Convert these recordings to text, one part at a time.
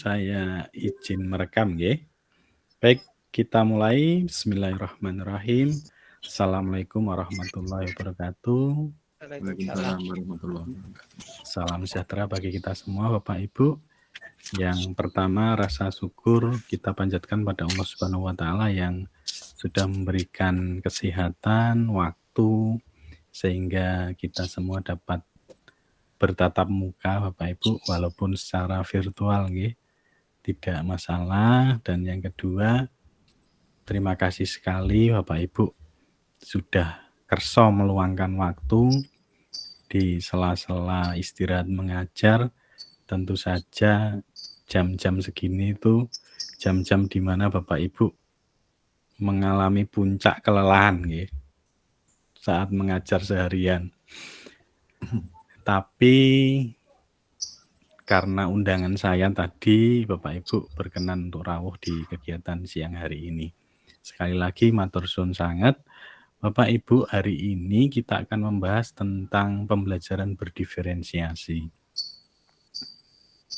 Saya izin merekam nggih. Baik, kita mulai. Bismillahirrahmanirrahim. Assalamualaikum warahmatullahi wabarakatuh. Waalaikumsalam warahmatullahi wabarakatuh. Salam sejahtera bagi kita semua Bapak Ibu. Yang pertama, rasa syukur kita panjatkan pada Allah Subhanahu wa taala yang sudah memberikan kesehatan, waktu sehingga kita semua dapat bertatap muka Bapak Ibu walaupun secara virtual nggih. Tidak masalah. Dan yang kedua, terima kasih sekali Bapak Ibu sudah kerso meluangkan waktu di sela-sela istirahat mengajar. Tentu saja jam-jam segini itu jam-jam di mana Bapak Ibu mengalami puncak kelelahan nggih, saat mengajar seharian. Tapi karena undangan saya tadi, Bapak Ibu berkenan untuk rawuh di kegiatan siang hari ini. Sekali lagi matur suwun sanget. Bapak Ibu, hari ini kita akan membahas tentang pembelajaran berdiferensiasi.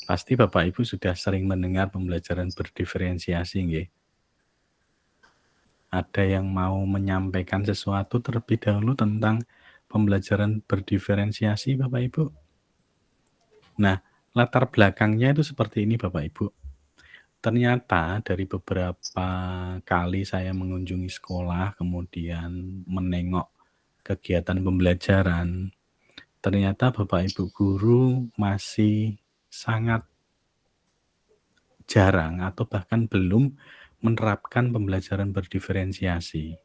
Pasti Bapak Ibu sudah sering mendengar pembelajaran berdiferensiasi nggih. Ada yang mau menyampaikan sesuatu terlebih dahulu tentang pembelajaran berdiferensiasi Bapak Ibu? Nah, latar belakangnya itu seperti ini Bapak Ibu. Ternyata dari beberapa kali saya mengunjungi sekolah, kemudian menengok kegiatan pembelajaran, ternyata Bapak Ibu guru masih sangat jarang atau bahkan belum menerapkan pembelajaran berdiferensiasi.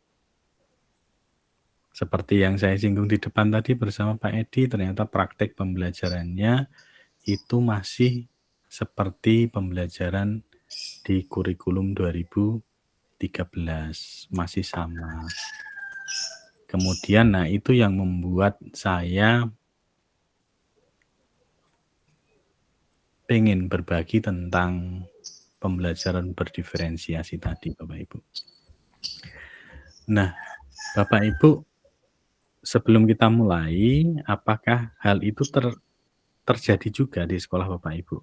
Seperti yang saya singgung di depan tadi bersama Pak Edi, ternyata praktek pembelajarannya itu masih seperti pembelajaran di kurikulum 2013, masih sama. Kemudian, itu yang membuat saya pengen berbagi tentang pembelajaran berdiferensiasi tadi, Bapak Ibu. Nah, Bapak Ibu, sebelum kita mulai, apakah hal itu terjadi juga di sekolah Bapak Ibu?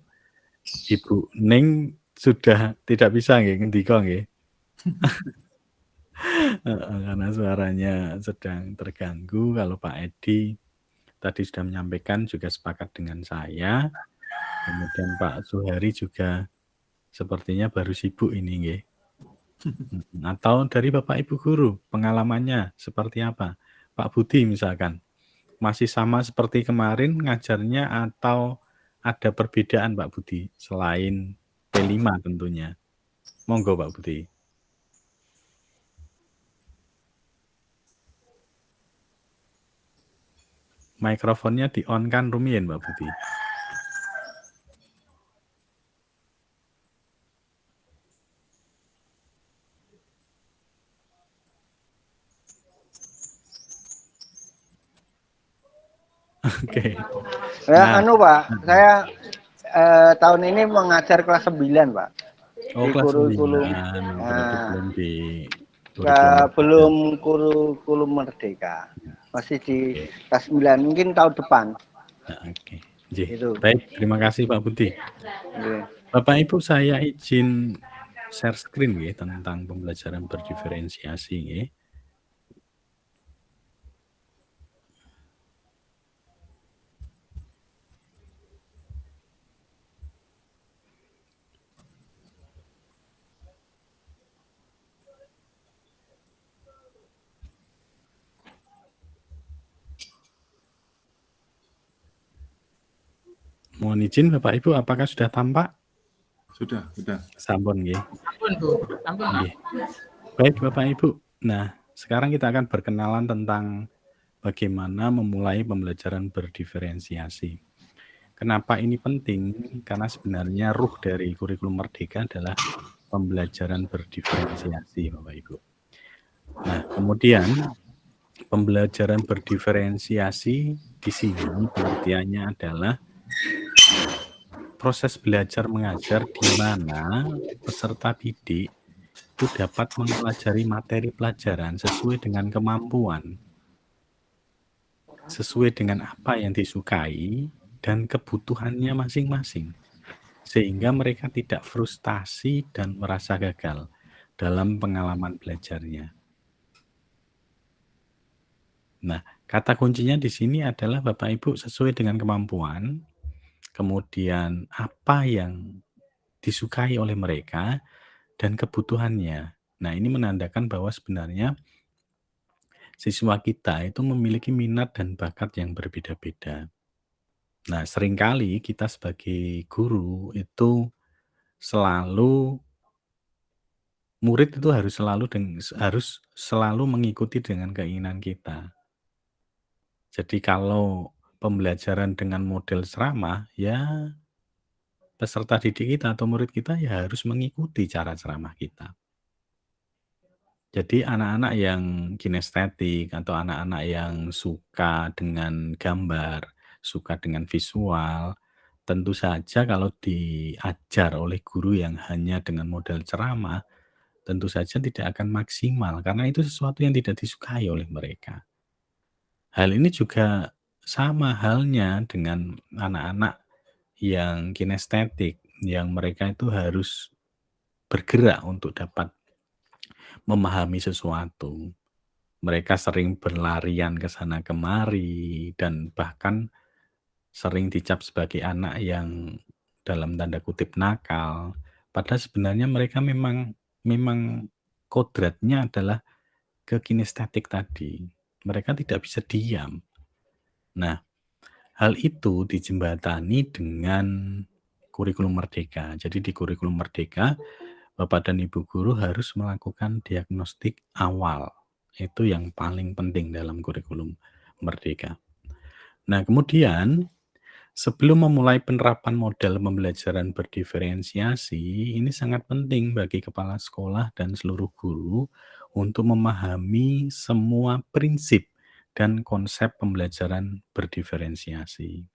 Ibu Ning sudah tidak bisa nggih ngendika nggih. Karena suaranya sedang terganggu. Kalau Pak Edi tadi sudah menyampaikan juga sepakat dengan saya. Kemudian Pak Suhari juga sepertinya baru sibuk ini nggih. Atau dari Bapak Ibu guru, pengalamannya seperti apa? Pak Budi misalkan, masih sama seperti kemarin ngajarnya atau ada perbedaan Pak Budi selain P5 tentunya? Monggo Pak Budi. Mikrofonnya di-on kan rumiyin Pak Budi. Oke. Ya, Pak, saya tahun ini mengajar kelas 9, Pak. Oh, di kelas 9. kurikulum. Berarti belum di belum kurikulum Merdeka. Masih di kelas 9, mungkin tahun depan. Oke. Itu. Baik, terima kasih Pak Budi. Bapak Ibu, saya izin share screen nggih tentang pembelajaran berdiferensiasi nggih. Mohon izin Bapak Ibu, apakah sudah tampak? Sudah. Sampun nggih. Sampun, Bu. Sampun, Pak. Baik Bapak Ibu. Nah, sekarang kita akan berkenalan tentang bagaimana memulai pembelajaran berdiferensiasi. Kenapa ini penting? Karena sebenarnya ruh dari kurikulum Merdeka adalah pembelajaran berdiferensiasi, Bapak Ibu. Nah, kemudian pembelajaran berdiferensiasi di sini pengertiannya adalah proses belajar mengajar di mana peserta didik itu dapat mempelajari materi pelajaran sesuai dengan kemampuan, sesuai dengan apa yang disukai dan kebutuhannya masing-masing. sehingga mereka tidak frustasi dan merasa gagal dalam pengalaman belajarnya. Nah, kata kuncinya di sini adalah Bapak Ibu sesuai dengan kemampuan, kemudian apa yang disukai oleh mereka dan kebutuhannya. Nah, ini menandakan bahwa sebenarnya siswa kita itu memiliki minat dan bakat yang berbeda-beda. Nah, seringkali kita sebagai guru itu selalu murid itu harus selalu mengikuti dengan keinginan kita. Jadi kalau pembelajaran dengan model ceramah, ya peserta didik kita atau murid kita ya harus mengikuti cara ceramah kita. Jadi anak-anak yang kinestetik atau anak-anak yang suka dengan gambar, suka dengan visual, tentu saja kalau diajar oleh guru yang hanya dengan model ceramah, tentu saja tidak akan maksimal karena itu sesuatu yang tidak disukai oleh mereka. Hal ini juga sama halnya dengan anak-anak yang kinestetik, yang mereka itu harus bergerak untuk dapat memahami sesuatu. Mereka sering berlarian ke sana kemari dan bahkan sering dicap sebagai anak yang dalam tanda kutip nakal. Padahal sebenarnya mereka memang kodratnya adalah ke kinestetik tadi. Mereka tidak bisa diam. Nah, hal itu dijembatani dengan kurikulum merdeka. Jadi di kurikulum merdeka, Bapak dan Ibu guru harus melakukan diagnostik awal. Itu yang paling penting dalam kurikulum merdeka. Nah, kemudian sebelum memulai penerapan model pembelajaran berdiferensiasi, ini sangat penting bagi kepala sekolah dan seluruh guru untuk memahami semua prinsip dan konsep pembelajaran berdiferensiasi.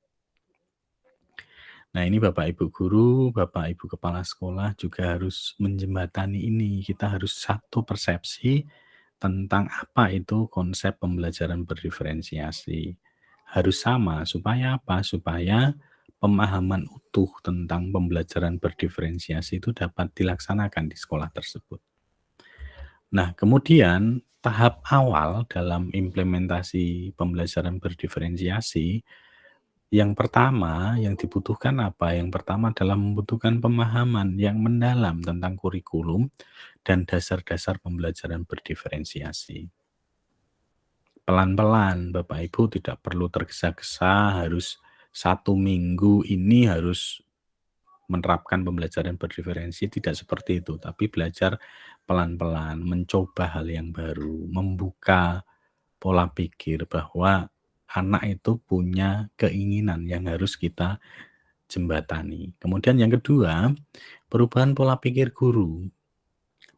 Nah, ini Bapak Ibu guru, Bapak Ibu kepala sekolah juga harus menjembatani ini. Kita harus satu persepsi tentang apa itu konsep pembelajaran berdiferensiasi. Harus sama, supaya apa? Supaya pemahaman utuh tentang pembelajaran berdiferensiasi itu dapat dilaksanakan di sekolah tersebut. Nah, kemudian tahap awal dalam implementasi pembelajaran berdiferensiasi, yang pertama yang dibutuhkan apa? Yang pertama adalah membutuhkan pemahaman yang mendalam tentang kurikulum dan dasar-dasar pembelajaran berdiferensiasi. Pelan-pelan, Bapak Ibu tidak perlu tergesa-gesa, harus 1 minggu ini harus menerapkan pembelajaran berdiferensi, tidak seperti itu. Tapi belajar pelan-pelan, mencoba hal yang baru, membuka pola pikir bahwa anak itu punya keinginan yang harus kita jembatani. Kemudian yang kedua, perubahan pola pikir guru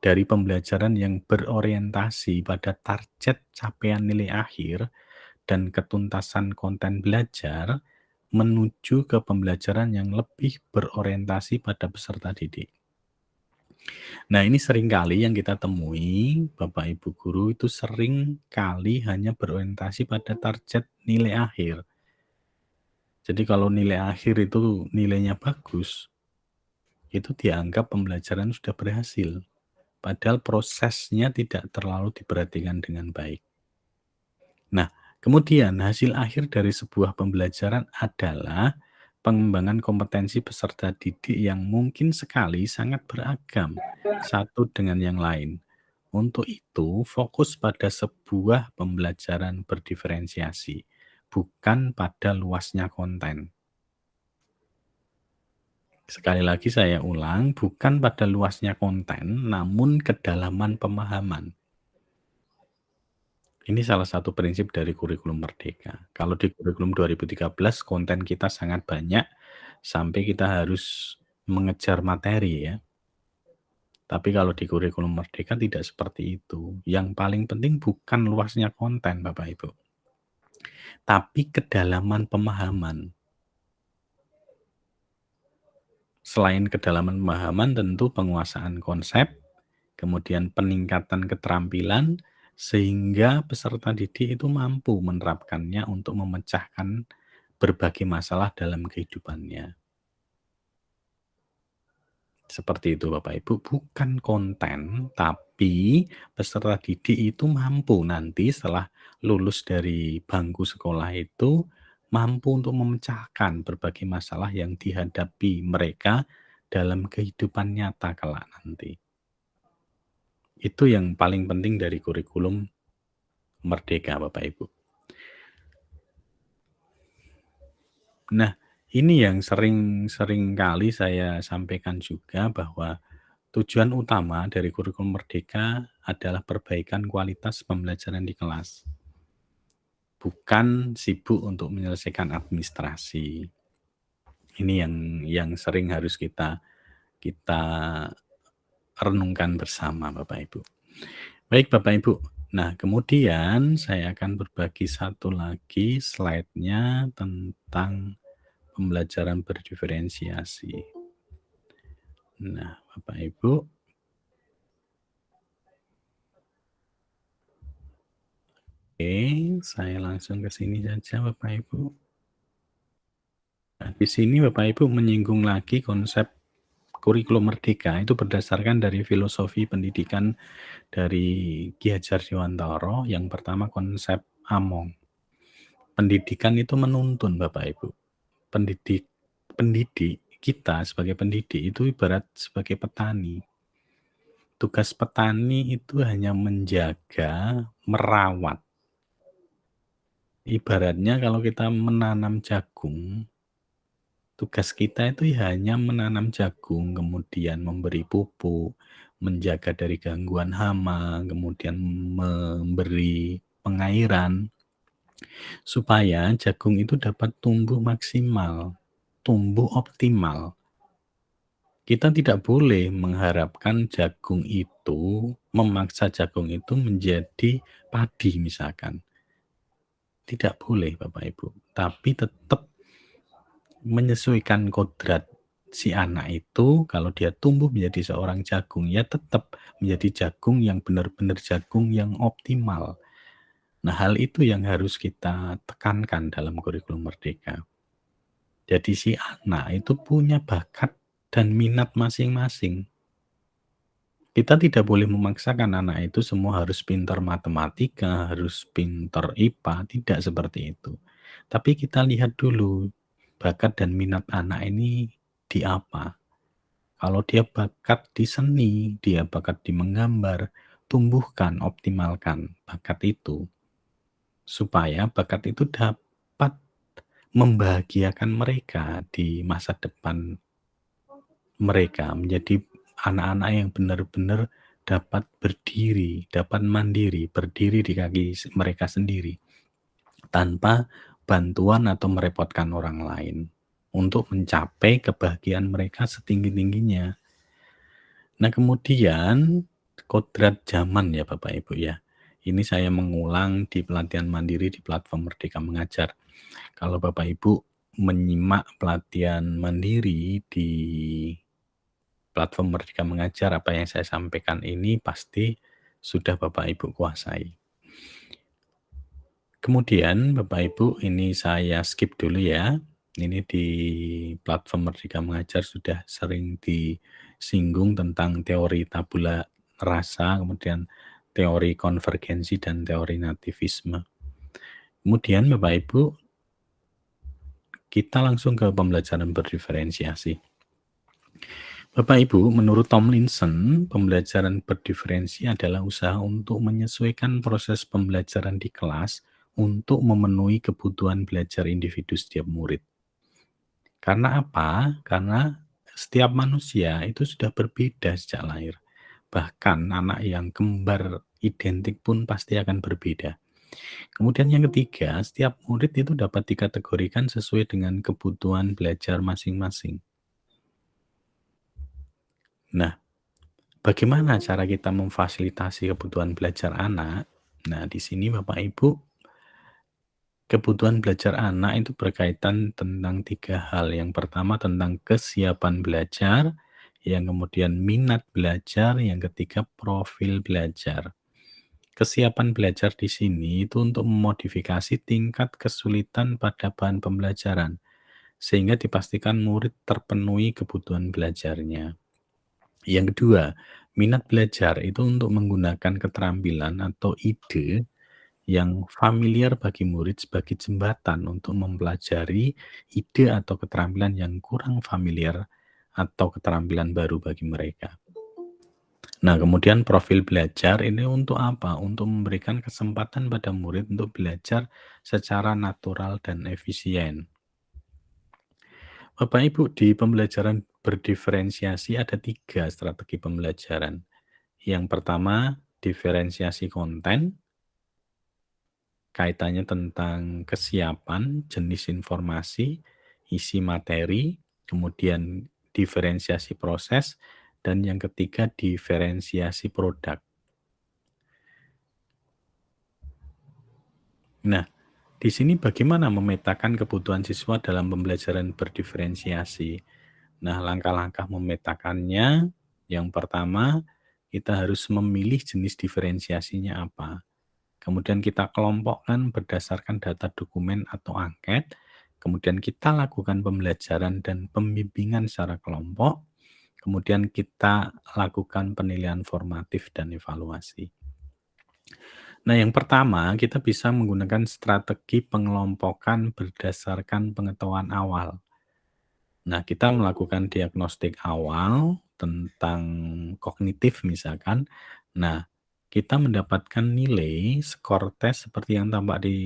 dari pembelajaran yang berorientasi pada target capaian nilai akhir dan ketuntasan konten belajar menuju ke pembelajaran yang lebih berorientasi pada peserta didik. Nah, ini seringkali yang kita temui, Bapak Ibu guru itu sering kali hanya berorientasi pada target nilai akhir. Jadi kalau nilai akhir itu nilainya bagus, itu dianggap pembelajaran sudah berhasil. Padahal prosesnya tidak terlalu diperhatikan dengan baik. Nah, kemudian hasil akhir dari sebuah pembelajaran adalah pengembangan kompetensi peserta didik yang mungkin sekali sangat beragam satu dengan yang lain. Untuk itu, fokus pada sebuah pembelajaran berdiferensiasi, bukan pada luasnya konten. Sekali lagi saya ulang, bukan pada luasnya konten, namun kedalaman pemahaman. Ini salah satu prinsip dari kurikulum merdeka. Kalau di kurikulum 2013 konten kita sangat banyak, sampai kita harus mengejar materi ya. Tapi kalau di kurikulum merdeka tidak seperti itu. Yang paling penting bukan luasnya konten Bapak Ibu, tapi kedalaman pemahaman. Selain kedalaman pemahaman tentu penguasaan konsep, kemudian peningkatan keterampilan, sehingga peserta didik itu mampu menerapkannya untuk memecahkan berbagai masalah dalam kehidupannya. Seperti itu Bapak Ibu, bukan konten, tapi peserta didik itu mampu nanti setelah lulus dari bangku sekolah itu, mampu untuk memecahkan berbagai masalah yang dihadapi mereka dalam kehidupan nyata kelak nanti. Itu yang paling penting dari kurikulum Merdeka Bapak Ibu. Nah, ini yang sering kali saya sampaikan juga bahwa tujuan utama dari kurikulum Merdeka adalah perbaikan kualitas pembelajaran di kelas. Bukan sibuk untuk menyelesaikan administrasi. Ini yang sering harus kita renungkan bersama Bapak Ibu. Baik Bapak Ibu, nah kemudian saya akan berbagi satu lagi slide-nya tentang pembelajaran berdiferensiasi. Nah, Bapak Ibu. Oke, saya langsung ke sini saja Bapak Ibu. Nah, di sini Bapak Ibu menyinggung lagi konsep kurikulum Merdeka itu berdasarkan dari filosofi pendidikan dari Ki Hajar Dewantara. Yang pertama konsep Among. Pendidikan itu menuntun Bapak Ibu. Pendidik kita sebagai pendidik itu ibarat sebagai petani. Tugas petani itu hanya menjaga, merawat. Ibaratnya kalau kita menanam jagung, tugas kita itu hanya menanam jagung, kemudian memberi pupuk, menjaga dari gangguan hama, kemudian memberi pengairan, supaya jagung itu dapat tumbuh maksimal, tumbuh optimal. Kita tidak boleh mengharapkan jagung itu, memaksa jagung itu menjadi padi misalkan. Tidak boleh Bapak Ibu, tapi tetap menyesuaikan kodrat si anak itu, kalau dia tumbuh menjadi seorang jagung, ya tetap menjadi jagung yang benar-benar jagung yang optimal. Nah, hal itu yang harus kita tekankan dalam kurikulum Merdeka. Jadi si anak itu punya bakat dan minat masing-masing. Kita tidak boleh memaksakan anak itu semua harus pintar matematika, harus pintar IPA, tidak seperti itu. Tapi kita lihat dulu bakat dan minat anak ini di apa. Kalau dia bakat di seni, dia bakat di menggambar, tumbuhkan, optimalkan bakat itu. Supaya bakat itu dapat membahagiakan mereka di masa depan mereka, menjadi anak-anak yang benar-benar dapat berdiri, dapat mandiri, berdiri di kaki mereka sendiri, tanpa bantuan atau merepotkan orang lain, untuk mencapai kebahagiaan mereka setinggi-tingginya. Nah kemudian kodrat zaman ya Bapak Ibu ya. Ini saya mengulang di pelatihan mandiri di platform Merdeka Mengajar. Kalau Bapak Ibu menyimak pelatihan mandiri di platform Merdeka Mengajar, apa yang saya sampaikan ini pasti sudah Bapak Ibu kuasai. Kemudian Bapak Ibu, ini saya skip dulu ya. Ini di platform Merdeka Mengajar sudah sering disinggung tentang teori tabula rasa, kemudian teori konvergensi dan teori nativisme. Kemudian Bapak Ibu, kita langsung ke pembelajaran berdiferensiasi. Bapak Ibu, menurut Tomlinson, pembelajaran berdiferensi adalah usaha untuk menyesuaikan proses pembelajaran di kelas untuk memenuhi kebutuhan belajar individu setiap murid. Karena apa? Karena setiap manusia itu sudah berbeda sejak lahir. Bahkan anak yang kembar identik pun pasti akan berbeda. Kemudian yang ketiga, setiap murid itu dapat dikategorikan sesuai dengan kebutuhan belajar masing-masing. Nah, bagaimana cara kita memfasilitasi kebutuhan belajar anak? Nah, di sini Bapak Ibu, kebutuhan belajar anak itu berkaitan tentang 3 hal. Yang pertama tentang kesiapan belajar, yang kemudian minat belajar, yang ketiga profil belajar. Kesiapan belajar di sini itu untuk memodifikasi tingkat kesulitan pada bahan pembelajaran, sehingga dipastikan murid terpenuhi kebutuhan belajarnya. Yang kedua, minat belajar itu untuk menggunakan keterampilan atau ide yang familiar bagi murid sebagai jembatan untuk mempelajari ide atau keterampilan yang kurang familiar atau keterampilan baru bagi mereka. Nah, kemudian profil belajar ini untuk apa? Untuk memberikan kesempatan pada murid untuk belajar secara natural dan efisien. Bapak Ibu, di pembelajaran berdiferensiasi ada 3 strategi pembelajaran. Yang pertama, diferensiasi konten, kaitannya tentang kesiapan, jenis informasi, isi materi, kemudian diferensiasi proses, dan yang ketiga diferensiasi produk. Nah, di sini bagaimana memetakan kebutuhan siswa dalam pembelajaran berdiferensiasi? Nah, langkah-langkah memetakannya, yang pertama, kita harus memilih jenis diferensiasinya apa. Kemudian kita kelompokkan berdasarkan data dokumen atau angket. Kemudian kita lakukan pembelajaran dan pembimbingan secara kelompok. Kemudian kita lakukan penilaian formatif dan evaluasi. Nah, yang pertama, kita bisa menggunakan strategi pengelompokan berdasarkan pengetahuan awal. Nah, kita melakukan diagnostik awal tentang kognitif misalkan. Nah, kita mendapatkan nilai skor tes seperti yang tampak di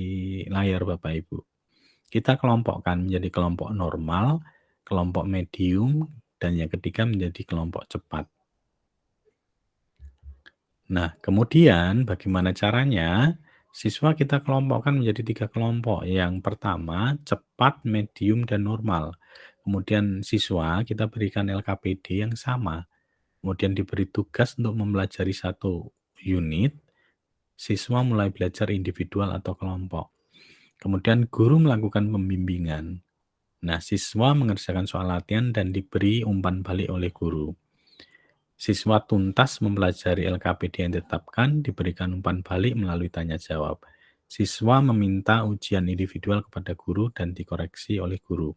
layar Bapak Ibu. Kita kelompokkan menjadi kelompok normal, kelompok medium, dan yang ketiga menjadi kelompok cepat. Nah, kemudian bagaimana caranya? Siswa kita kelompokkan menjadi 3 kelompok. Yang pertama, cepat, medium, dan normal. Kemudian siswa kita berikan LKPD yang sama. Kemudian diberi tugas untuk mempelajari 1 unit. Siswa mulai belajar individual atau kelompok. Kemudian guru melakukan pembimbingan. Nah, siswa mengerjakan soal latihan dan diberi umpan balik oleh guru. Siswa tuntas mempelajari LKPD yang ditetapkan, diberikan umpan balik melalui tanya jawab. Siswa meminta ujian individual kepada guru dan dikoreksi oleh guru.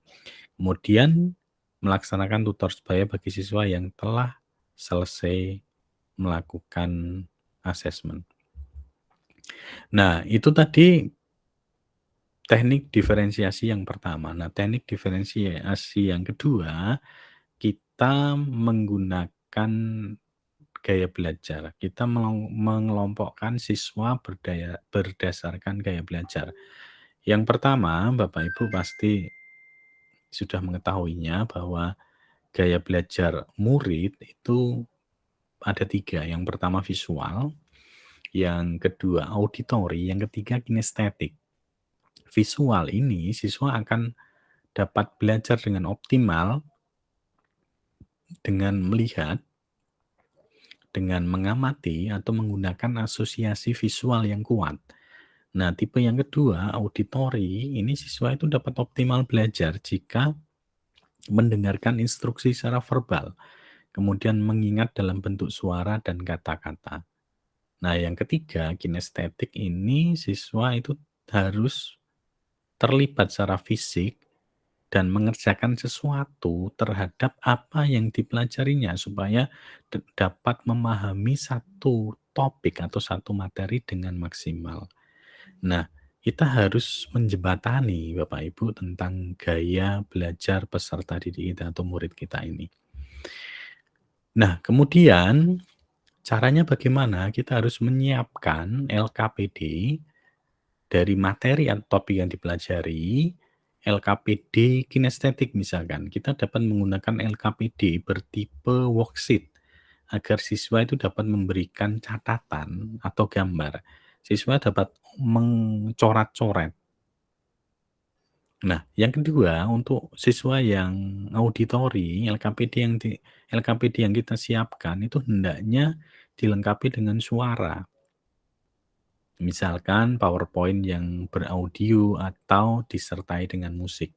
Kemudian melaksanakan tutor sebaya bagi siswa yang telah selesai melakukan asesmen. Nah, itu tadi teknik diferensiasi yang pertama. Nah, teknik diferensiasi yang kedua, kita menggunakan gaya belajar. Kita mengelompokkan siswa berdasarkan gaya belajar. Yang pertama, Bapak Ibu pasti sudah mengetahuinya bahwa gaya belajar murid itu ada 3. Yang pertama visual, yang kedua auditori, yang ketiga kinestetik. Visual ini siswa akan dapat belajar dengan optimal dengan melihat, dengan mengamati atau menggunakan asosiasi visual yang kuat. Nah, tipe yang kedua, auditori, ini siswa itu dapat optimal belajar jika mendengarkan instruksi secara verbal, kemudian mengingat dalam bentuk suara dan kata-kata. Nah, yang ketiga, kinestetik ini siswa itu harus terlibat secara fisik dan mengerjakan sesuatu terhadap apa yang dipelajarinya supaya dapat memahami satu topik atau satu materi dengan maksimal. Nah, kita harus menjembatani Bapak Ibu tentang gaya belajar peserta didik kita atau murid kita ini. Nah, kemudian caranya bagaimana? Kita harus menyiapkan LKPD dari materi atau topik yang dipelajari, LKPD kinestetik misalkan. Kita dapat menggunakan LKPD bertipe worksheet agar siswa itu dapat memberikan catatan atau gambar. Siswa dapat mencoret-coret. Nah, yang kedua untuk siswa yang auditori, LKPD yang kita siapkan itu hendaknya dilengkapi dengan suara. Misalkan PowerPoint yang beraudio atau disertai dengan musik.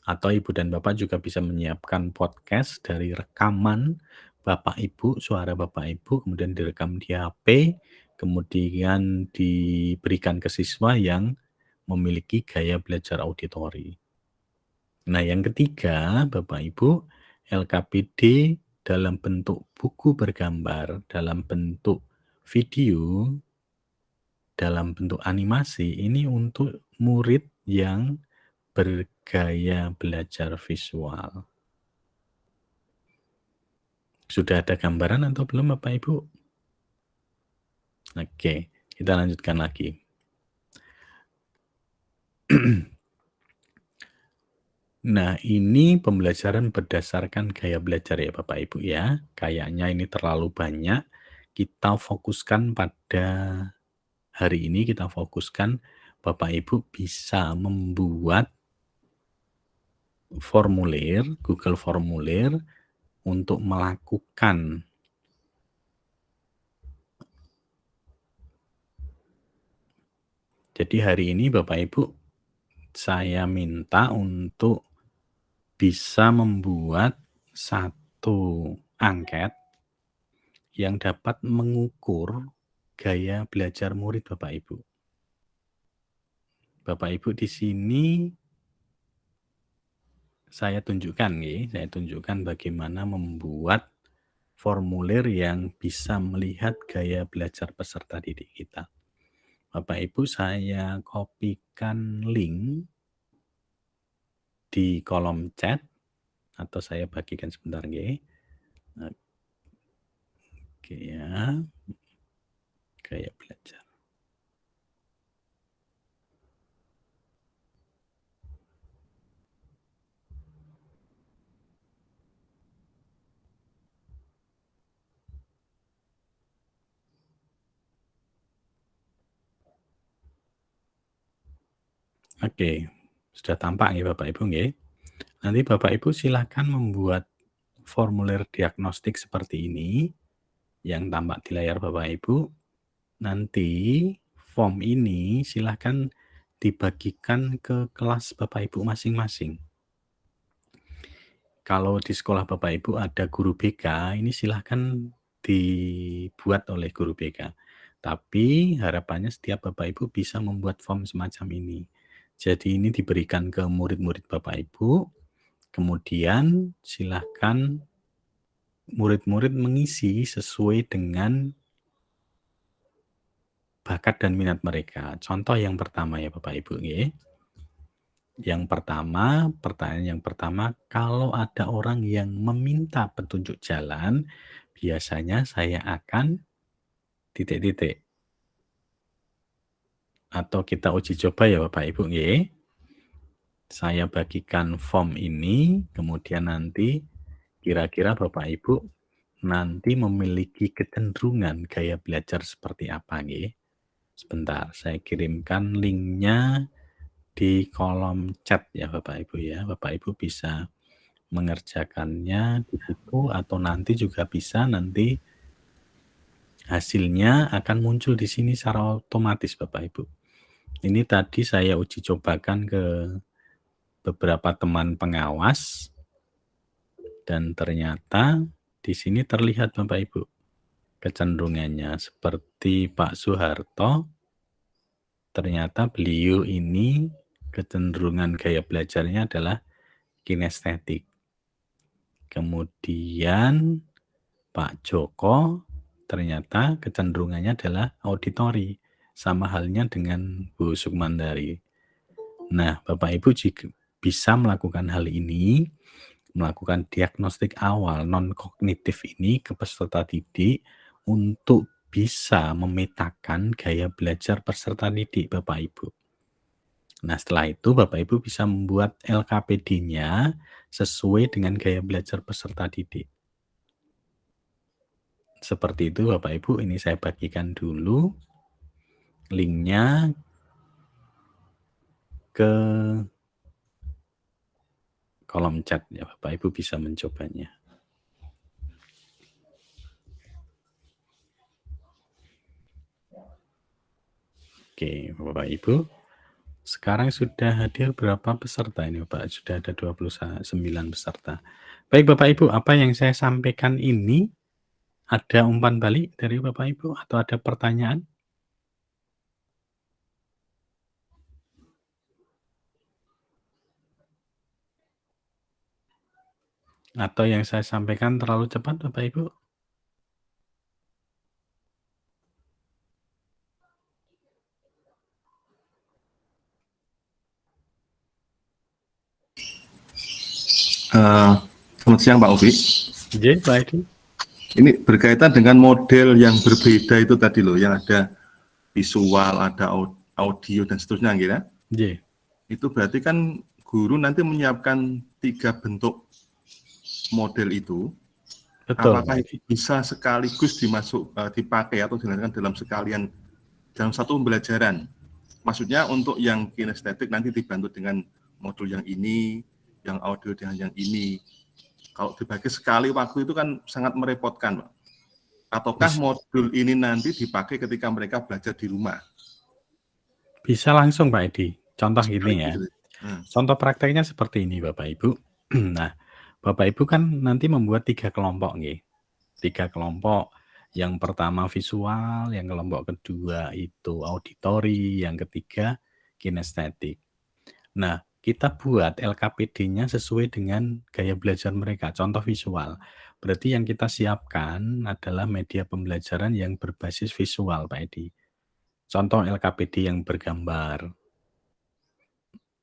Atau Ibu dan Bapak juga bisa menyiapkan podcast dari rekaman Bapak Ibu, suara Bapak Ibu, kemudian direkam di HP, kemudian diberikan ke siswa yang memiliki gaya belajar auditori. Nah, yang ketiga, Bapak Ibu, LKPD dalam bentuk buku bergambar, dalam bentuk video, dalam bentuk animasi, ini untuk murid yang bergaya belajar visual. Sudah ada gambaran atau belum Bapak Ibu? Oke, kita lanjutkan lagi. Nah, ini pembelajaran berdasarkan gaya belajar ya Bapak Ibu ya. Kayaknya ini terlalu banyak. Kita fokuskan pada hari ini, kita fokuskan Bapak Ibu bisa membuat formulir, Google Formulir untuk melakukan jadi hari ini Bapak Ibu saya minta untuk bisa membuat satu angket yang dapat mengukur gaya belajar murid Bapak Ibu. Bapak Ibu di sini saya tunjukkan bagaimana membuat formulir yang bisa melihat gaya belajar peserta didik kita. Bapak Ibu saya kopikan link di kolom chat atau saya bagikan sebentar nggih. Oke ya. Gaya belajar. Oke, sudah tampak ya Bapak Ibu nggih. Nanti Bapak Ibu silakan membuat formulir diagnostik seperti ini yang tampak di layar Bapak Ibu. Nanti form ini silakan dibagikan ke kelas Bapak Ibu masing-masing. Kalau di sekolah Bapak Ibu ada guru BK, ini silakan dibuat oleh guru BK. Tapi harapannya setiap Bapak Ibu bisa membuat form semacam ini. Jadi ini diberikan ke murid-murid Bapak Ibu, kemudian silakan murid-murid mengisi sesuai dengan bakat dan minat mereka. Contoh yang pertama ya Bapak Ibu nggih. Yang pertama, pertanyaan yang pertama, kalau ada orang yang meminta petunjuk jalan, biasanya saya akan titik-titik. Atau kita uji coba ya Bapak Ibu nggih. Saya bagikan form ini, kemudian nanti kira-kira Bapak Ibu nanti memiliki kecenderungan gaya belajar seperti apa nggih. Sebentar, saya kirimkan linknya di kolom chat ya Bapak Ibu ya. Bapak Ibu bisa mengerjakannya di situ atau nanti juga bisa nanti hasilnya akan muncul di sini secara otomatis Bapak Ibu. Ini tadi saya uji cobakan ke beberapa teman pengawas dan ternyata di sini terlihat Bapak Ibu kecenderungannya seperti Pak Soeharto. Ternyata beliau ini kecenderungan gaya belajarnya adalah kinestetik. Kemudian Pak Joko ternyata kecenderungannya adalah auditori. Sama halnya dengan Bu Sukmandari. Nah, Bapak Ibu jika bisa melakukan hal ini, melakukan diagnostik awal non-kognitif ini ke peserta didik untuk bisa memetakan gaya belajar peserta didik Bapak Ibu. Nah, setelah itu Bapak Ibu bisa membuat LKPD-nya sesuai dengan gaya belajar peserta didik. Seperti itu Bapak Ibu, ini saya bagikan dulu linknya ke kolom chat ya, Bapak Ibu bisa mencobanya. Oke, Bapak Ibu. Sekarang sudah hadir berapa peserta ini Bapak? Sudah ada 29 peserta. Baik Bapak Ibu, apa yang saya sampaikan ini ada umpan balik dari Bapak Ibu atau ada pertanyaan? Atau yang saya sampaikan terlalu cepat Bapak Ibu? Selamat siang Pak Ovi. J, Pak Edi? Ini berkaitan dengan model yang berbeda itu tadi loh, yang ada visual, ada audio dan seterusnya, gitu. J. Itu berarti kan guru nanti menyiapkan 3 bentuk model itu. Betul. Apakah itu bisa sekaligus dipakai atau dilakukan dalam satu pembelajaran? Maksudnya untuk yang kinestetik nanti dibantu dengan modul yang ini, yang audio dengan yang ini. Kalau dibagi sekali waktu itu kan sangat merepotkan, Pak. Ataukah modul ini nanti dipakai ketika mereka belajar di rumah? Bisa langsung Pak Edi. Contoh gini ya. Gitu. Contoh prakteknya seperti ini Bapak Ibu. Nah, Bapak Ibu kan nanti membuat 3 kelompok nih. 3 kelompok. Yang pertama visual, yang kelompok kedua itu auditori, yang ketiga kinestetik. Nah, kita buat LKPD-nya sesuai dengan gaya belajar mereka. Contoh visual. Berarti yang kita siapkan adalah media pembelajaran yang berbasis visual, Pak Edi. Contoh LKPD yang bergambar.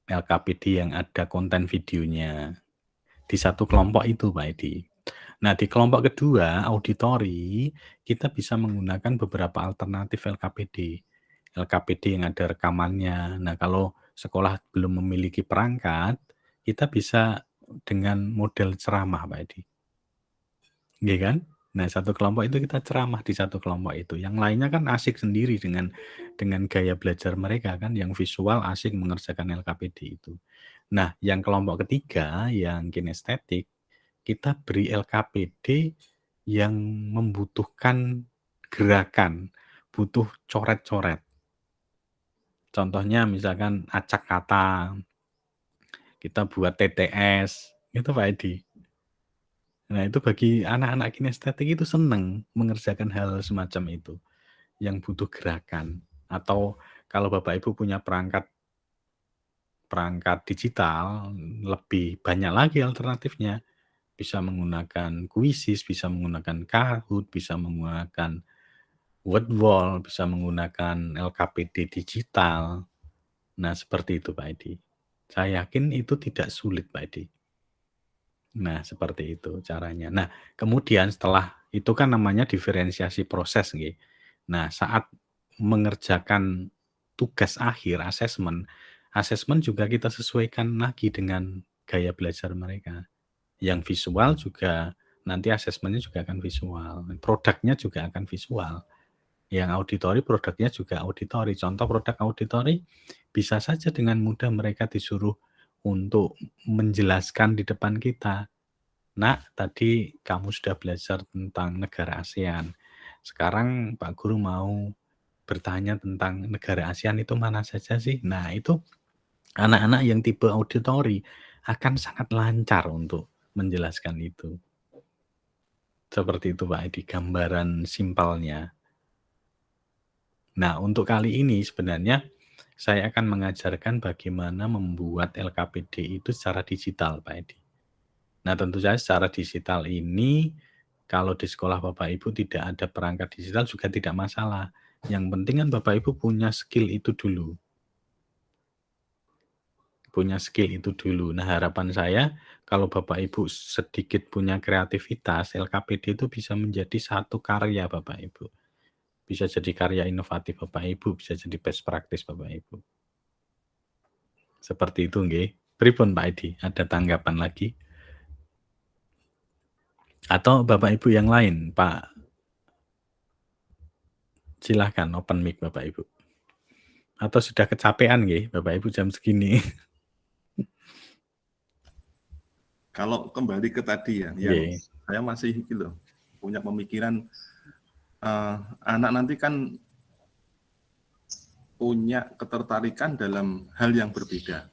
LKPD yang ada konten videonya. Di satu kelompok itu, Pak Edi. Nah, di kelompok kedua, auditori, kita bisa menggunakan beberapa alternatif LKPD. LKPD yang ada rekamannya. Nah, kalau sekolah belum memiliki perangkat, kita bisa dengan model ceramah, Pak Edi. Iya kan? Nah, satu kelompok itu kita ceramah di satu kelompok itu. Yang lainnya kan asik sendiri dengan gaya belajar mereka kan, yang visual asik mengerjakan LKPD itu. Nah, yang kelompok ketiga, yang kinestetik, kita beri LKPD yang membutuhkan gerakan, butuh coret-coret. Contohnya misalkan acak kata, kita buat TTS, itu Pak Edi. Nah, itu bagi anak-anak kinestetik itu senang mengerjakan hal semacam itu, yang butuh gerakan. Atau kalau Bapak Ibu punya perangkat digital, lebih banyak lagi alternatifnya. Bisa menggunakan Quizzes, bisa menggunakan Kahoot, bisa menggunakan Wordwall, bisa menggunakan LKPD digital. Nah, seperti itu Pak Edi. Saya yakin itu tidak sulit Pak Edi. Nah, seperti itu caranya. Nah, kemudian setelah itu kan namanya diferensiasi proses nggih. Nah, saat mengerjakan tugas akhir asesmen juga kita sesuaikan lagi dengan gaya belajar mereka. Yang visual juga nanti asesmennya juga akan visual, produknya juga akan visual. Yang auditori produknya juga auditori. Contoh produk auditori bisa saja dengan mudah mereka disuruh untuk menjelaskan di depan kita. Nak, tadi kamu sudah belajar tentang negara ASEAN. Sekarang Pak Guru mau bertanya tentang negara ASEAN itu mana saja sih? Nah, itu anak-anak yang tipe auditori akan sangat lancar untuk menjelaskan itu. Seperti itu Pak Edi, gambaran simpelnya. Nah, untuk kali ini sebenarnya saya akan mengajarkan bagaimana membuat LKPD itu secara digital Pak Edi. Nah, tentu saja secara digital ini kalau di sekolah Bapak Ibu tidak ada perangkat digital juga tidak masalah. Yang penting kan Bapak Ibu punya skill itu dulu. Nah, harapan saya kalau Bapak Ibu sedikit punya kreativitas, LKPD itu bisa menjadi satu karya Bapak Ibu. Bisa jadi karya inovatif Bapak Ibu, bisa jadi best practice Bapak Ibu. Seperti itu nggih. Pripun Pak Edi? Ada tanggapan lagi? Atau Bapak Ibu yang lain, Pak? Silahkan open mic Bapak Ibu. Atau sudah kecapean nggih Bapak Ibu jam segini? Kalau kembali ke tadi ya, yang saya masih gitu, punya pemikiran anak nanti kan punya ketertarikan dalam hal yang berbeda.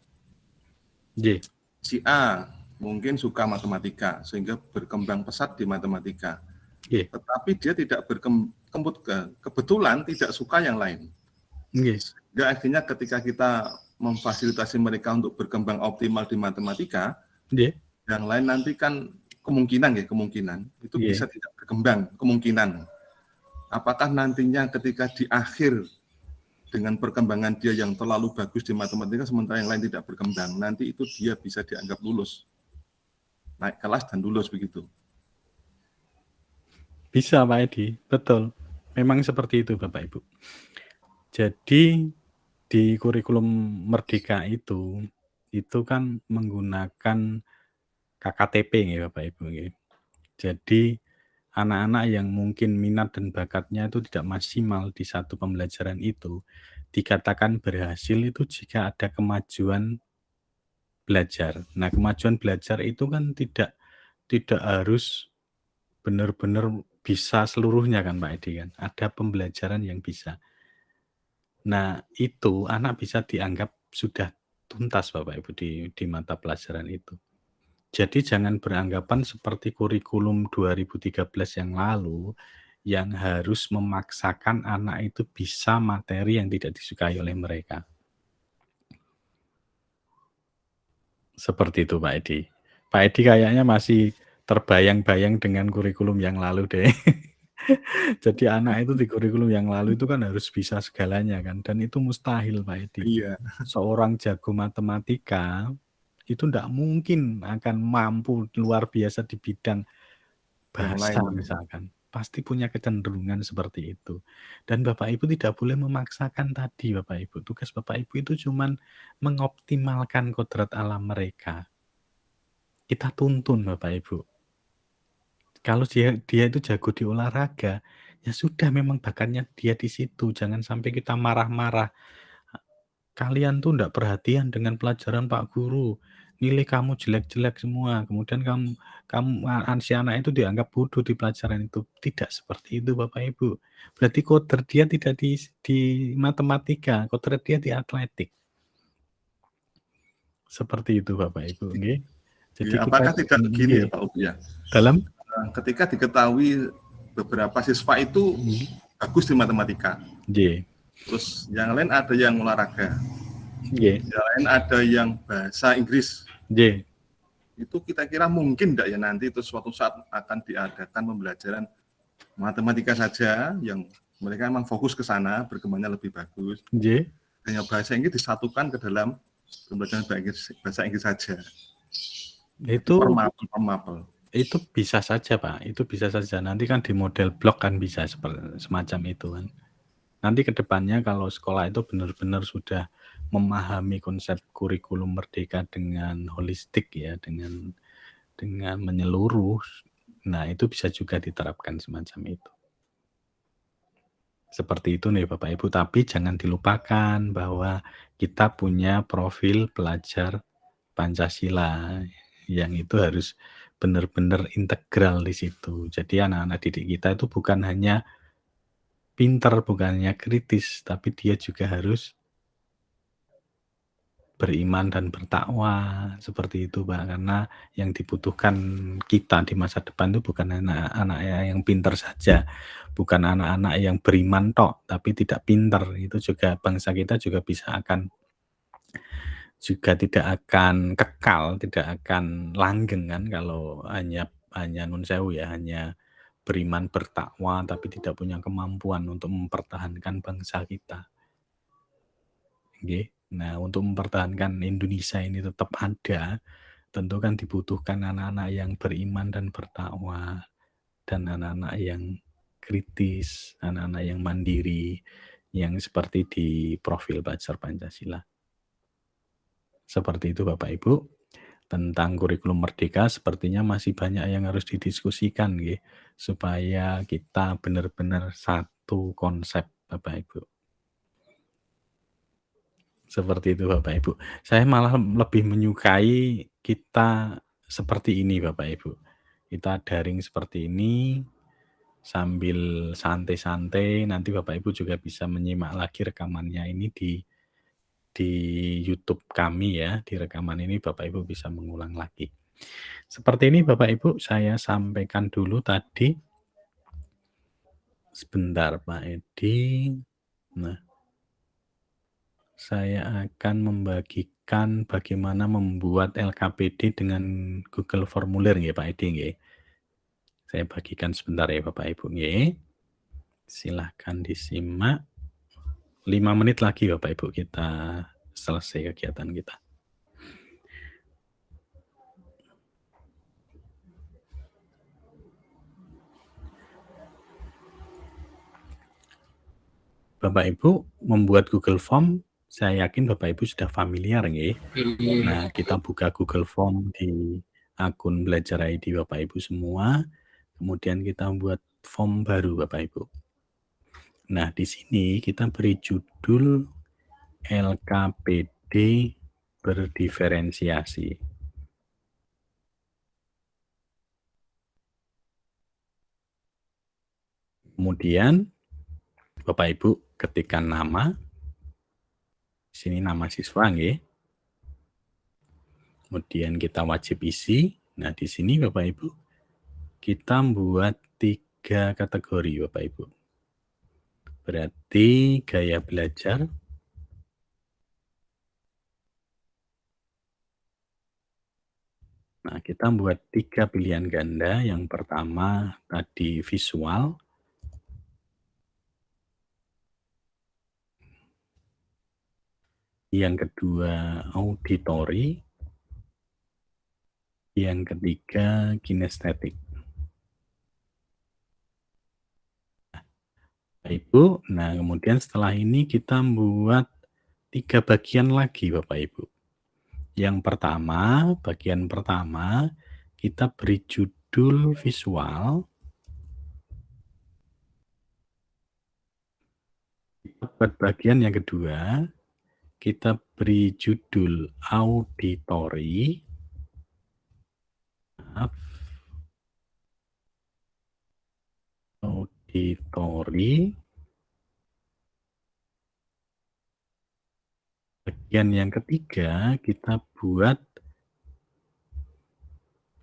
Si A mungkin suka matematika sehingga berkembang pesat di matematika. Tetapi dia tidak kebetulan tidak suka yang lain. Sehingga akhirnya ketika kita memfasilitasi mereka untuk berkembang optimal di matematika, yang lain nanti kan kemungkinan itu Iya. bisa tidak berkembang, kemungkinan. Apakah nantinya ketika di akhir dengan perkembangan dia yang terlalu bagus di matematika sementara yang lain tidak berkembang, nanti itu dia bisa dianggap lulus, naik kelas dan lulus begitu. Bisa Pak Edi, betul. Memang seperti itu Bapak Ibu. Jadi di kurikulum Merdeka itu kan menggunakan KKTP nggih Bapak Ibu nggih. Jadi anak-anak yang mungkin minat dan bakatnya itu tidak maksimal di satu pembelajaran itu, dikatakan berhasil itu jika ada kemajuan belajar. Nah, kemajuan belajar itu kan tidak harus benar-benar bisa seluruhnya kan Pak Edi kan, ada pembelajaran yang bisa. Nah, itu anak bisa dianggap sudah tuntas Bapak Ibu di mata pelajaran itu. Jadi jangan beranggapan seperti kurikulum 2013 yang lalu, yang harus memaksakan anak itu bisa materi yang tidak disukai oleh mereka. Seperti itu Pak Edi. Pak Edi kayaknya masih terbayang-bayang dengan kurikulum yang lalu deh. Jadi anak itu di kurikulum yang lalu itu kan harus bisa segalanya kan, dan itu mustahil Pak Edi. Iya. Seorang jago matematika itu ndak mungkin akan mampu luar biasa di bidang Yang bahasa lain. misalkan. Pasti punya kecenderungan seperti itu. Dan Bapak Ibu tidak boleh memaksakan tadi Bapak Ibu. Tugas Bapak Ibu itu cuman mengoptimalkan kodrat alam mereka. Kita tuntun Bapak Ibu. Kalau dia itu jago di olahraga, ya sudah memang bakatnya dia di situ. Jangan sampai kita marah-marah. Kalian tuh ndak perhatian dengan pelajaran Pak Guru. Nilai kamu jelek-jelek semua. Kemudian si anak itu dianggap bodoh di pelajaran itu. Tidak seperti itu Bapak Ibu. Berarti kodrat dia tidak di matematika, kodrat dia di atletik. Seperti itu Bapak Ibu, nggih. Jadi Ya, apakah tidak gini ya Pak Ubu ya? Dalam Ketika diketahui beberapa siswa itu bagus di matematika, Nggih. terus yang lain ada yang olahraga, Nggih. yang lain ada yang bahasa Inggris. Nggih. Itu kita kira mungkin enggak ya nanti itu suatu saat akan diadakan pembelajaran matematika saja yang mereka memang fokus ke sana, berkembangnya lebih bagus. Nggih. Dan yang bahasa Inggris disatukan ke dalam pembelajaran bahasa Inggris saja. Itu permapel. Itu bisa saja Pak, itu bisa saja. Nanti kan di model blok kan bisa semacam itu kan. Nanti ke depannya kalau sekolah itu benar-benar sudah memahami konsep kurikulum Merdeka dengan holistik ya, dengan menyeluruh, nah itu bisa juga diterapkan semacam itu. Seperti itu nih Bapak Ibu, tapi jangan dilupakan bahwa kita punya profil pelajar Pancasila yang itu harus benar-benar integral di situ. Jadi anak-anak didik kita itu bukan hanya pinter, bukan hanya kritis, tapi dia juga harus beriman dan bertakwa, seperti itu Pak. Karena yang dibutuhkan kita di masa depan itu bukan anak-anak yang pinter saja, bukan anak-anak yang beriman tok, tapi tidak pinter. Itu juga bangsa kita juga tidak akan kekal, tidak akan langgeng kan kalau hanya nun sewu ya, hanya beriman bertakwa tapi tidak punya kemampuan untuk mempertahankan bangsa kita. Nggih. Nah, untuk mempertahankan Indonesia ini tetap ada, tentu kan dibutuhkan anak-anak yang beriman dan bertakwa, dan anak-anak yang kritis, anak-anak yang mandiri, yang seperti di profil pelajar Pancasila. Seperti itu Bapak Ibu. Tentang kurikulum Merdeka sepertinya masih banyak yang harus didiskusikan nggih, supaya kita benar-benar satu konsep Bapak Ibu. Seperti itu Bapak Ibu. Saya malah lebih menyukai kita seperti ini Bapak Ibu. Kita daring seperti ini, sambil santai-santai, nanti Bapak Ibu juga bisa menyimak lagi rekamannya ini di YouTube kami ya, di rekaman ini Bapak Ibu bisa mengulang lagi. Seperti ini Bapak Ibu, saya sampaikan dulu tadi. Sebentar Pak Edi. Nah, saya akan membagikan memberikan bagaimana membuat LKPD dengan Google Formulir nggih Pak Edi nggih. Saya bagikan sebentar ya Bapak Ibu nggih. Silahkan disimak. 5 menit lagi Bapak Ibu kita selesai kegiatan kita. Bapak Ibu membuat Google Form, saya yakin Bapak Ibu sudah familiar nggih. Nah, kita buka Google Form di akun Belajar ID Bapak Ibu semua, kemudian kita buat form baru Bapak Ibu. Nah, di sini kita beri judul LKPD berdiferensiasi. Kemudian Bapak Ibu ketikkan nama. Di sini nama siswa nggih. Kemudian kita wajib isi. Nah, di sini Bapak Ibu kita buat 3 kategori Bapak Ibu. Berarti gaya belajar, nah kita buat 3 pilihan ganda. Yang pertama tadi visual, yang kedua auditory, yang ketiga kinestetik. Bapak Ibu, nah kemudian setelah ini kita buat 3 bagian lagi Bapak Ibu. Yang pertama, bagian pertama kita beri judul visual. Kita buat bagian yang kedua, kita beri judul auditory. Maaf. Auditory. Bagian yang ketiga kita buat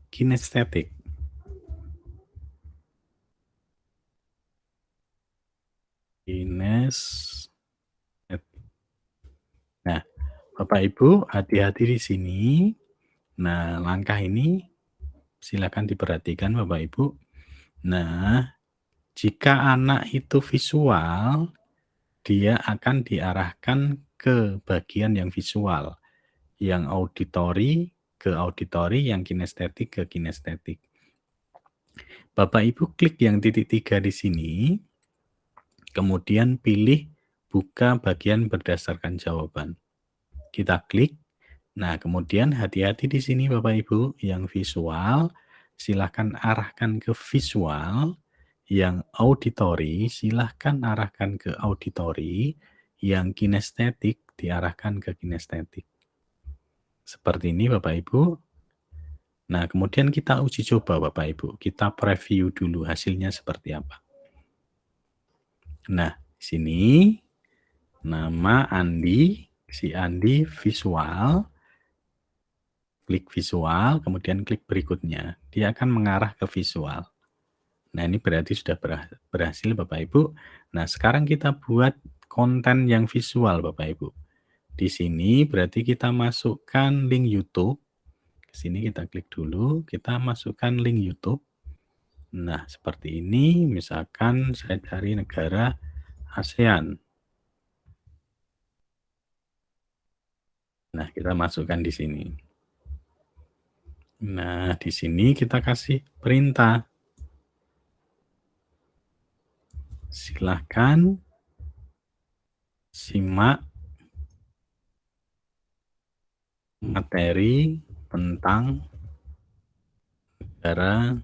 kinestetik. Kinestetik. Nah, Bapak Ibu hati-hati di sini. Nah, langkah ini silakan diperhatikan Bapak Ibu. Nah, jika anak itu visual, dia akan diarahkan ke bagian yang visual. Yang auditory ke auditory, yang kinestetik ke kinestetik. Bapak Ibu klik yang titik 3 di sini, kemudian pilih buka bagian berdasarkan jawaban. Kita klik. Nah, kemudian hati-hati di sini Bapak Ibu, yang visual silahkan arahkan ke visual, yang auditory silahkan arahkan ke auditory, yang kinestetik diarahkan ke kinestetik. Seperti ini Bapak Ibu. Nah, kemudian kita uji coba Bapak Ibu. Kita preview dulu hasilnya seperti apa. Nah, di sini nama Andi, si Andi visual. Klik visual, kemudian klik berikutnya. Dia akan mengarah ke visual. Nah, ini berarti sudah berhasil Bapak Ibu. Nah, sekarang kita buat konten yang visual Bapak Ibu. Di sini berarti kita masukkan link YouTube. Ke sini kita klik dulu, kita masukkan link YouTube. Nah, seperti ini, misalkan saya cari negara ASEAN. Nah, kita masukkan di sini. Nah, di sini kita kasih perintah. Silahkan simak materi tentang negara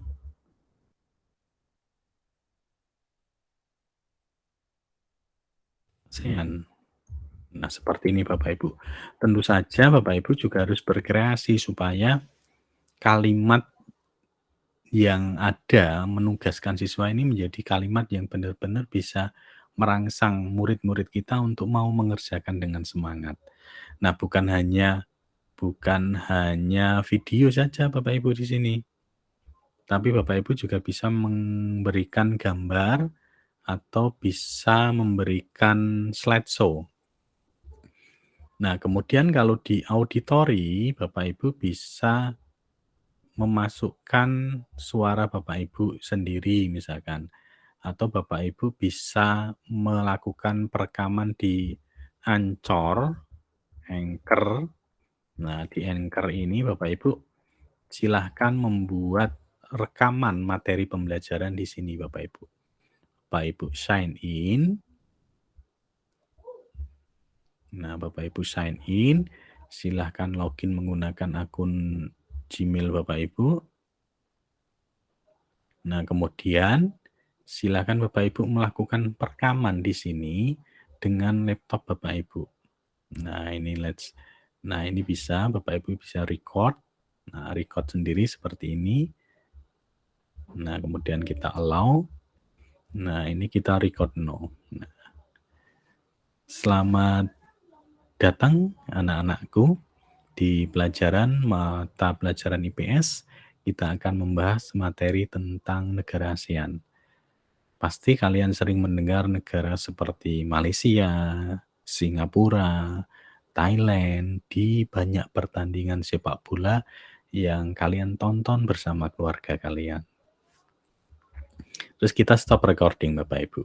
ASEAN. Nah, seperti ini Bapak Ibu. Tentu saja Bapak Ibu juga harus berkreasi supaya kalimat yang ada menugaskan siswa ini menjadi kalimat yang benar-benar bisa merangsang murid-murid kita untuk mau mengerjakan dengan semangat. Nah, bukan hanya video saja Bapak Ibu di sini. Tapi Bapak Ibu juga bisa memberikan gambar atau bisa memberikan slideshow. Nah, kemudian kalau di auditori, Bapak Ibu bisa memasukkan suara Bapak Ibu sendiri misalkan, atau Bapak Ibu bisa melakukan perekaman di Anchor. Nah, di Anchor ini Bapak Ibu silahkan membuat rekaman materi pembelajaran di sini Bapak Ibu. Bapak Ibu sign in. Nah, Bapak Ibu sign in, silahkan login menggunakan akun Gmail Bapak Ibu. Nah, kemudian silakan Bapak Ibu melakukan perekaman di sini dengan laptop Bapak Ibu. Nah, ini bisa Bapak Ibu bisa record. Nah, record sendiri seperti ini. Nah, kemudian kita allow. Nah, ini kita record no. Nah, selamat datang anak-anakku di mata pelajaran IPS. Kita akan membahas materi tentang negara ASEAN. Pasti kalian sering mendengar negara seperti Malaysia, Singapura, Thailand di banyak pertandingan sepak bola yang kalian tonton bersama keluarga kalian. Terus kita stop recording Bapak Ibu.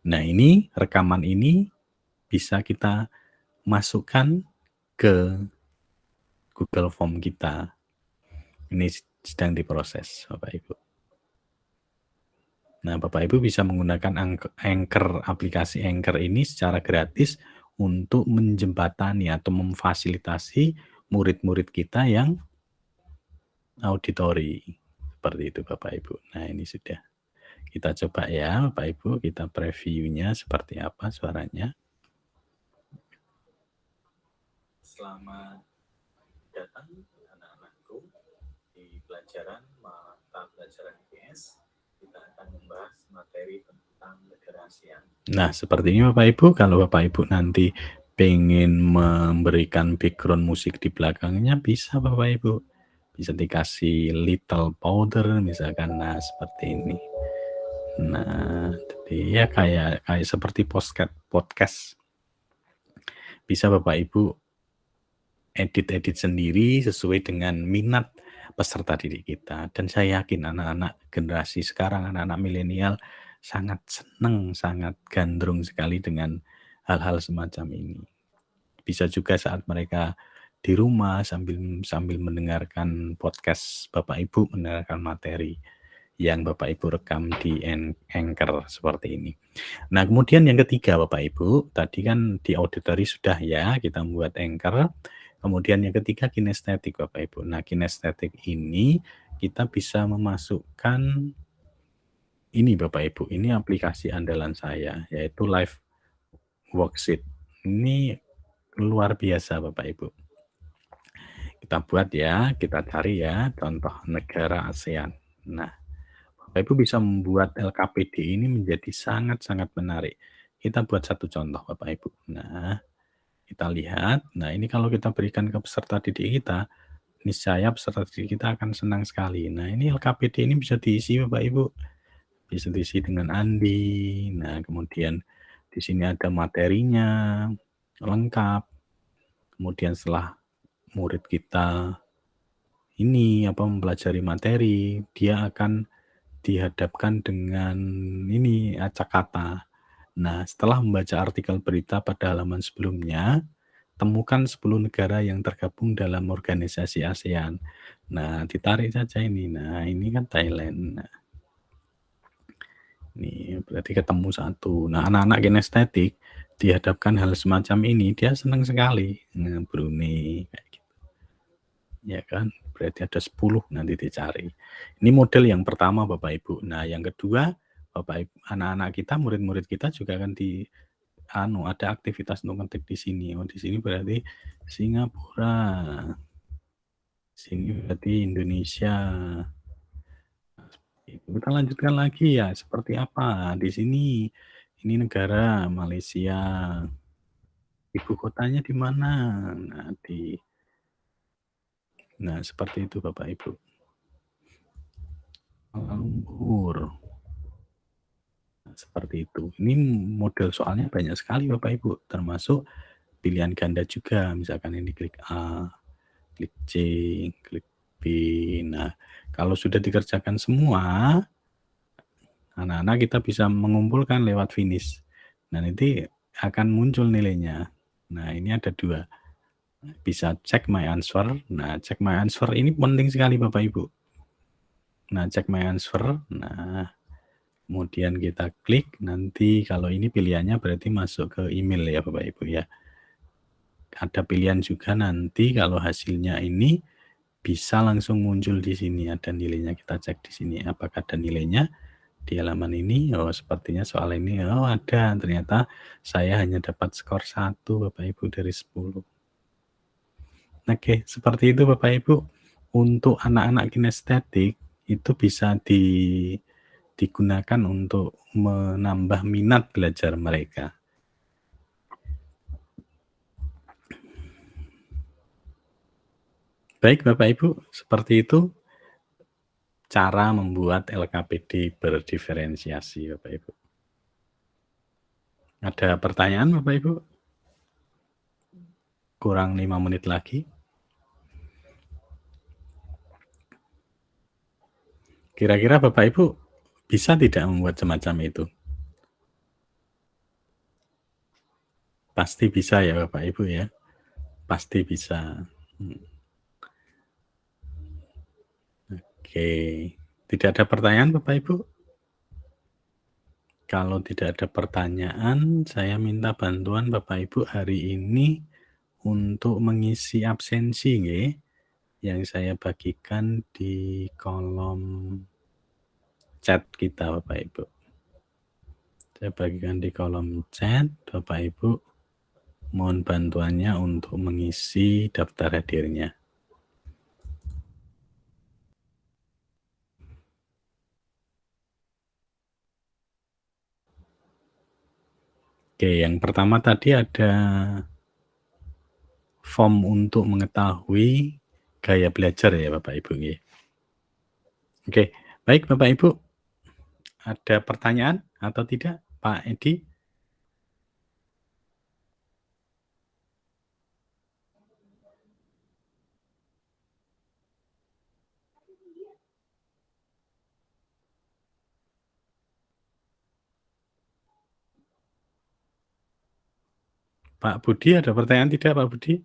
Nah, ini rekaman ini bisa kita masukkan ke Google Form kita. Ini sedang diproses Bapak Ibu. Nah, Bapak Ibu bisa menggunakan aplikasi Anchor ini secara gratis untuk menjembatani atau memfasilitasi murid-murid kita yang auditori. Seperti itu Bapak Ibu. Nah, ini sudah. Kita coba ya Bapak Ibu, kita previewnya seperti apa suaranya. Selamat datang anak-anakku di mata pelajaran IPS. Kita akan membahas materi tentang negara ASEAN. Nah, seperti ini Bapak Ibu, kalau Bapak Ibu nanti pengen memberikan background musik di belakangnya bisa Bapak Ibu. Bisa dikasih little powder misalkan, nah seperti ini. Nah, jadi ya kayak seperti podcast. Bisa Bapak Ibu edit sendiri sesuai dengan minat peserta didik kita. Dan saya yakin anak-anak generasi sekarang, anak-anak milenial sangat senang, sangat gandrung sekali dengan hal-hal semacam ini. Bisa juga saat mereka di rumah sambil mendengarkan podcast Bapak Ibu, mendengarkan materi yang Bapak Ibu rekam di Anchor seperti ini. Nah, kemudian yang ketiga Bapak Ibu, tadi kan di auditori sudah ya kita membuat Anchor. Kemudian yang ketiga kinestetik Bapak Ibu. Nah, kinestetik ini kita bisa memasukkan ini Bapak Ibu, ini aplikasi andalan saya yaitu Live Worksheet. Ini luar biasa Bapak Ibu. Kita buat ya, kita cari ya contoh negara ASEAN. Nah, Bapak Ibu bisa membuat LKPD ini menjadi sangat-sangat menarik. Kita buat satu contoh Bapak Ibu. Nah, kita lihat. Nah, ini kalau kita berikan ke peserta didik kita, niscaya peserta didik kita akan senang sekali. Nah, ini LKPD ini bisa diisi Bapak Ibu. Bisa diisi dengan Andi. Nah, kemudian di sini ada materinya lengkap. Kemudian setelah murid kita ini mempelajari materi, dia akan dihadapkan dengan ini acak kata. Nah, setelah membaca artikel berita pada halaman sebelumnya, temukan 10 negara yang tergabung dalam organisasi ASEAN. Nah, ditarik saja ini. Nah, ini kan Thailand. Nah, ini berarti ketemu satu. Nah, anak-anak kinestetik dihadapkan hal semacam ini, dia senang sekali. Nah, Brunei kayak gitu. Ya kan? Berarti ada 10 nanti dicari. Ini model yang pertama Bapak Ibu. Nah, yang kedua, Bapak Ibu, anak-anak kita, murid-murid kita juga akan ada aktivitas untuk ngetik di sini. Oh, di sini berarti Singapura. Sini berarti Indonesia. Kita lanjutkan lagi ya, seperti apa? Di sini ini negara Malaysia. Ibu kotanya di mana? Nah, seperti itu Bapak Ibu. Kuala Lumpur. Nah, seperti itu. Ini model soalnya banyak sekali Bapak Ibu, termasuk pilihan ganda juga, misalkan ini klik A, klik C, klik B. Nah, kalau sudah dikerjakan semua, anak-anak kita bisa mengumpulkan lewat finish. Nah, nanti akan muncul nilainya. Nah, ini ada 2. Bisa cek my answer. Nah, cek my answer ini penting sekali Bapak Ibu. Nah, cek my answer. Nah, kemudian kita klik. Nanti kalau ini pilihannya berarti masuk ke email ya Bapak Ibu ya. Ada pilihan juga nanti kalau hasilnya ini bisa langsung muncul di sini. Ada nilainya, kita cek di sini. Apakah ada nilainya di halaman ini? Oh, sepertinya soal ini. Oh, ada. Ternyata saya hanya dapat skor 1 Bapak Ibu dari 10. Oke, seperti itu Bapak Ibu. Untuk anak-anak kinestetik itu bisa digunakan untuk menambah minat belajar mereka. Baik Bapak Ibu, seperti itu cara membuat LKPD berdiferensiasi Bapak Ibu. Ada pertanyaan Bapak Ibu? Kurang 5 menit lagi. Kira-kira Bapak Ibu bisa tidak membuat semacam itu? Pasti bisa ya Bapak Ibu ya. Pasti bisa. Oke. Tidak ada pertanyaan Bapak Ibu? Kalau tidak ada pertanyaan, saya minta bantuan Bapak Ibu hari ini untuk mengisi absensi nggih, yang saya bagikan di kolom chat kita Bapak Ibu. Saya bagikan di kolom chat, Bapak Ibu mohon bantuannya untuk mengisi daftar hadirnya. Oke, yang pertama tadi ada form untuk mengetahui gaya belajar ya Bapak Ibu nggih. Oke, baik Bapak Ibu. Ada pertanyaan atau tidak, Pak Edi? Pak Budi ada pertanyaan tidak Pak Budi?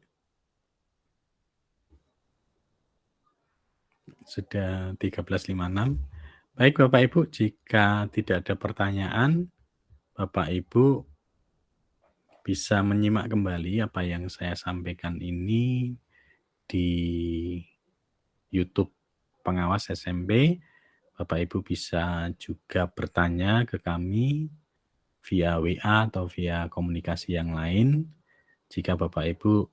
Sudah 13.56. Baik Bapak Ibu, jika tidak ada pertanyaan, Bapak Ibu bisa menyimak kembali apa yang saya sampaikan ini di YouTube Pengawas SMP. Bapak Ibu bisa juga bertanya ke kami via WA atau via komunikasi yang lain jika Bapak Ibu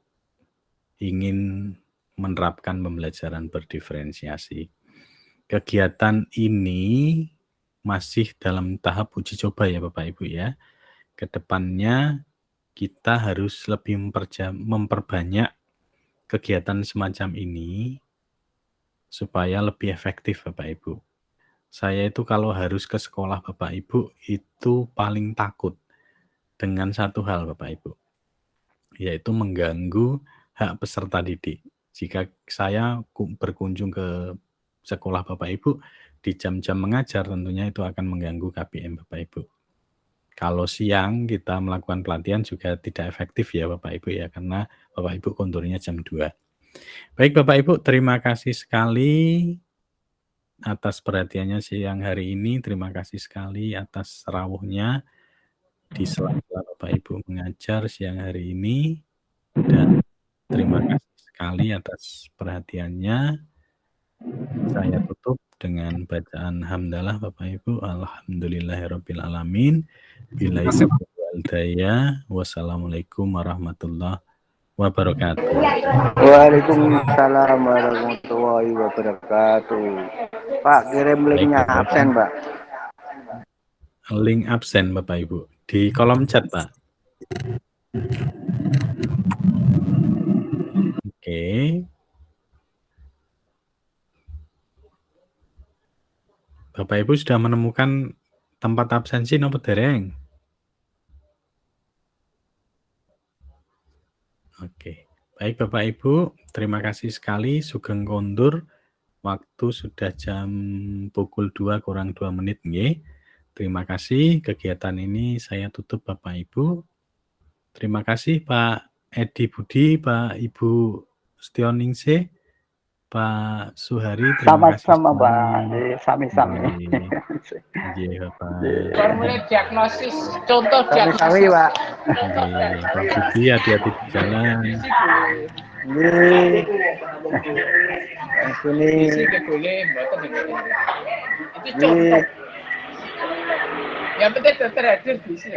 ingin menerapkan pembelajaran berdiferensiasi. Kegiatan ini masih dalam tahap uji coba ya Bapak Ibu ya. Kedepannya kita harus lebih memperbanyak kegiatan semacam ini supaya lebih efektif Bapak Ibu. Saya itu kalau harus ke sekolah Bapak Ibu itu paling takut dengan satu hal Bapak Ibu, yaitu mengganggu hak peserta didik. Jika saya berkunjung ke sekolah Bapak Ibu di jam-jam mengajar, tentunya itu akan mengganggu KBM Bapak Ibu. Kalau siang kita melakukan pelatihan juga tidak efektif ya Bapak Ibu ya, karena Bapak Ibu konturnya jam 2. Baik Bapak Ibu, terima kasih sekali atas perhatiannya siang hari ini. Terima kasih sekali atas rawuhnya di sela-sela Bapak Ibu mengajar siang hari ini. Dan terima kasih sekali atas perhatiannya. Saya tutup dengan bacaan hamdalah Bapak Ibu. Alhamdulillahirabbil alamin. Billahi taufiq wal hidayah. Wassalamualaikum warahmatullahi wabarakatuh. Waalaikumsalam warahmatullahi wabarakatuh. Pak, kirim linknya absen, Pak. Link absen Bapak Ibu di kolom chat, Pak. Oke. Bapak Ibu sudah menemukan tempat absensi nopo dereng? Oke. Baik Bapak Ibu, terima kasih sekali sugeng kondur. Waktu sudah jam pukul 2 kurang 2 menit nggih. Terima kasih, kegiatan ini saya tutup Bapak Ibu. Terima kasih Pak Edi Budi, Pak Ibu Setioningse, Pak Suhari, terima kasih Sama-sama, Pak. sekali. Sami-sami. Nggih. Nggih, Bapak. Formulir diagnosis, contoh Sami-sami, diagnosis. Pak. Nggih, Pak Budi hati-hati di jalan. Nggih. Sini. Isi boleh, mboten nggih. Itu Nggih. contoh. Yang penting terhadir di sini.